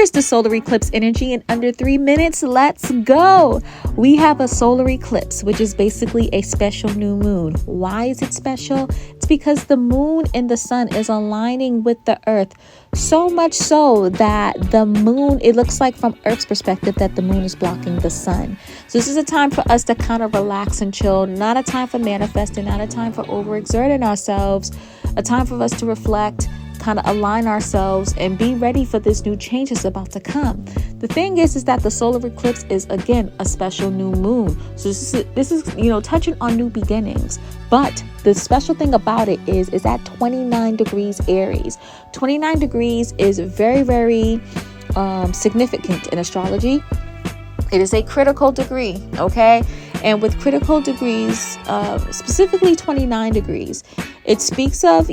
Here's the solar eclipse energy in under 3 minutes. Let's go. We have a solar eclipse, which is basically a special new moon. Why is it special? It's because the moon and the sun is aligning with the earth, so much so that the moon, it looks like from Earth's perspective that the moon is blocking the sun. So this is a time for us to kind of relax and chill, not a time for manifesting, not a time for overexerting ourselves, a time for us to reflect, kind of align ourselves and be ready for this new change that's about to come. The thing is that the solar eclipse is, again, a special new moon. So this is touching on new beginnings. But the special thing about it is at 29 degrees Aries. 29 degrees is very, very significant in astrology. It is a critical degree, okay? And with critical degrees, specifically 29 degrees, it speaks of,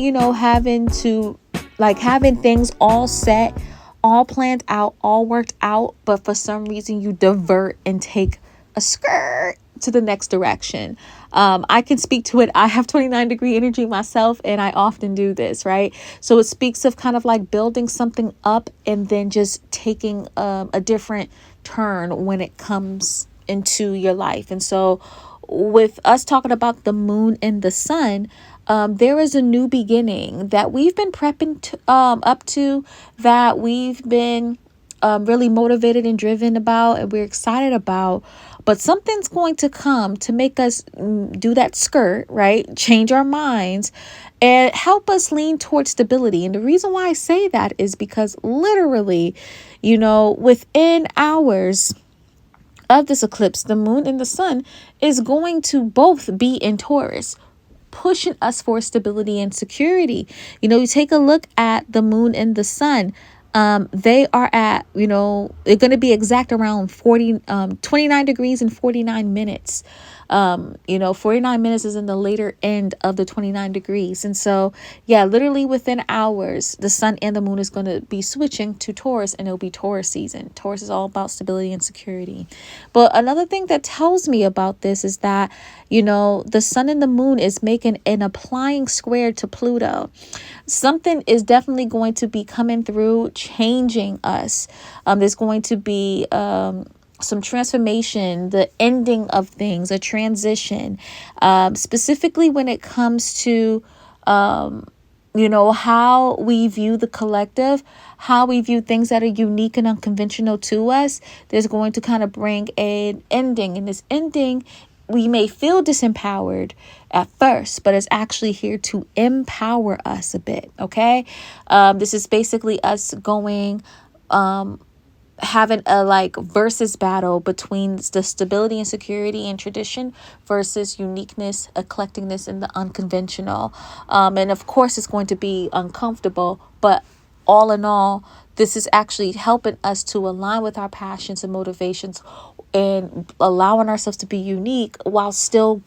having things all set, all planned out, all worked out, but for some reason you divert and take a skirt to the next direction. I can speak to it. I have 29 degree energy myself, and I often do this, right? So it speaks of kind of like building something up and then just taking a different turn when it comes into your life. And so with us talking about the moon and the sun, there is a new beginning that we've been prepping up to, that we've been really motivated and driven about, and we're excited about. But something's going to come to make us do that skirt, right? Change our minds and help us lean towards stability. And the reason why I say that is because literally, within hours of this eclipse, the moon and the sun is going to both be in Taurus, pushing us for stability and security. You take a look at the moon and the sun. They are at, they're going to be exact around 29 degrees and 49 minutes. 49 minutes is in the later end of the 29 degrees. And so, yeah, literally within hours, the sun and the moon is going to be switching to Taurus, and it'll be Taurus season. Taurus is all about stability and security. But another thing that tells me about this is that, the sun and the moon is making an applying square to Pluto. Something is definitely going to be coming through, changing us. There's going to be some transformation, the ending of things, a transition, specifically when it comes to, how we view the collective, how we view things that are unique and unconventional to us. There's going to kind of bring an ending. And this ending, we may feel disempowered at first, but it's actually here to empower us a bit, okay? This is basically us going, having a versus battle between the stability and security and tradition versus uniqueness, eclecticness, and the unconventional. And of course, it's going to be uncomfortable, but all in all, this is actually helping us to align with our passions and motivations and allowing ourselves to be unique while still,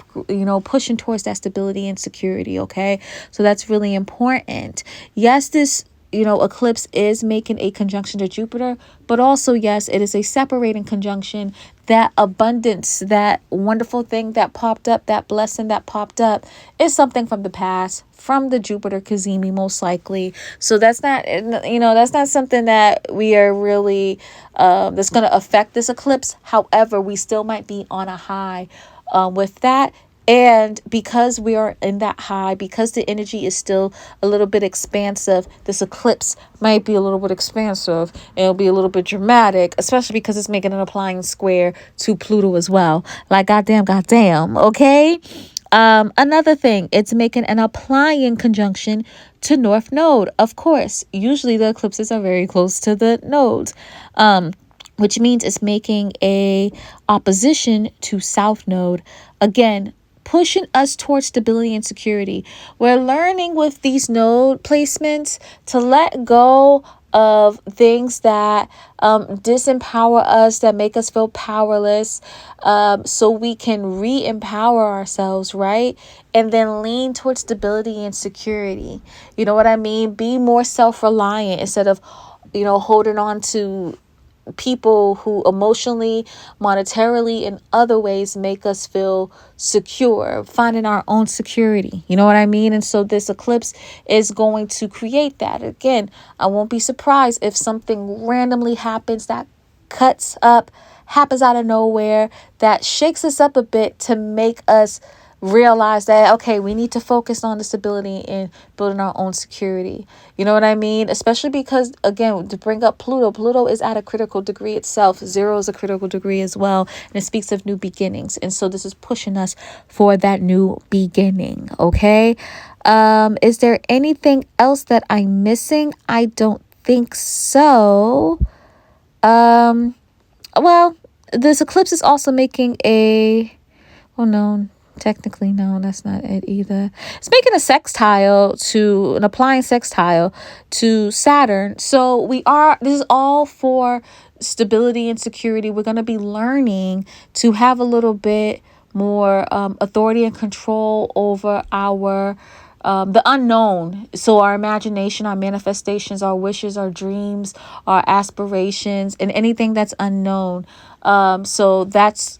pushing towards that stability and security. Okay. So that's really important. Yes, this eclipse is making a conjunction to Jupiter, but also, yes, it is a separating conjunction. That abundance, that wonderful thing that popped up, that blessing that popped up is something from the past, from the Jupiter Kazemi, most likely. So that's not something that we are really, that's going to affect this eclipse. However, we still might be on a high with that. And because we are in that high, because the energy is still a little bit expansive, this eclipse might be a little bit expansive. It'll be a little bit dramatic, especially because it's making an applying square to Pluto as well. Like, goddamn. Okay. Another thing, it's making an applying conjunction to North Node. Of course, usually the eclipses are very close to the nodes. Which means it's making a opposition to South Node. Again, pushing us towards stability and security. We're learning with these node placements to let go of things that disempower us, that make us feel powerless, so we can re-empower ourselves, right? And then lean towards stability and security. You know what I mean? Be more self-reliant instead of, holding on to people who emotionally, monetarily, and other ways make us feel secure, finding our own security. You know what I mean? And so this eclipse is going to create that. Again, I won't be surprised if something randomly happens that cuts up, happens out of nowhere, that shakes us up a bit to make us realize that, okay, we need to focus on the stability and building our own security. You know what I mean? Especially because, again, to bring up Pluto is at a critical degree itself. 0 is a critical degree as well, and it speaks of new beginnings. And so this is pushing us for that new beginning. Okay. Is there anything else that I'm missing? I don't think so. Well, this eclipse is also making a, oh no, technically no, that's not it either. It's making a sextile to, an applying sextile to Saturn. So this is all for stability and security. We're going to be learning to have a little bit more authority and control over our the unknown. So our imagination, our manifestations, our wishes, our dreams, our aspirations, and anything that's unknown. So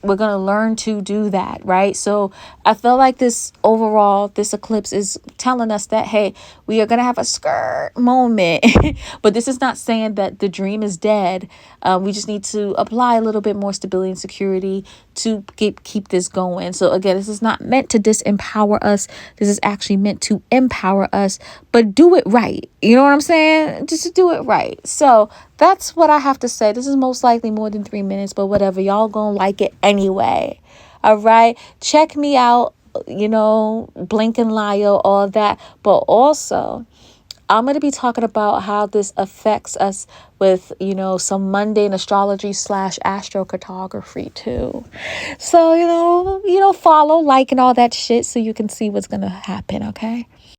we're going to learn to do that, right? So I feel like this eclipse is telling us that, hey, we are going to have a skirt moment, but this is not saying that the dream is dead. We just need to apply a little bit more stability and security to keep this going. So again, this is not meant to disempower us. This is actually meant to empower us, but do it right. You know what I'm saying? Just do it right. So that's what I have to say. This is most likely more than 3 minutes, but whatever. Y'all gonna like it anyway. All right. Check me out, Blink and Lio, all that. But also, I'm going to be talking about how this affects us with, some mundane astrology / astrocartography too. So, follow, like, and all that shit so you can see what's going to happen. Okay.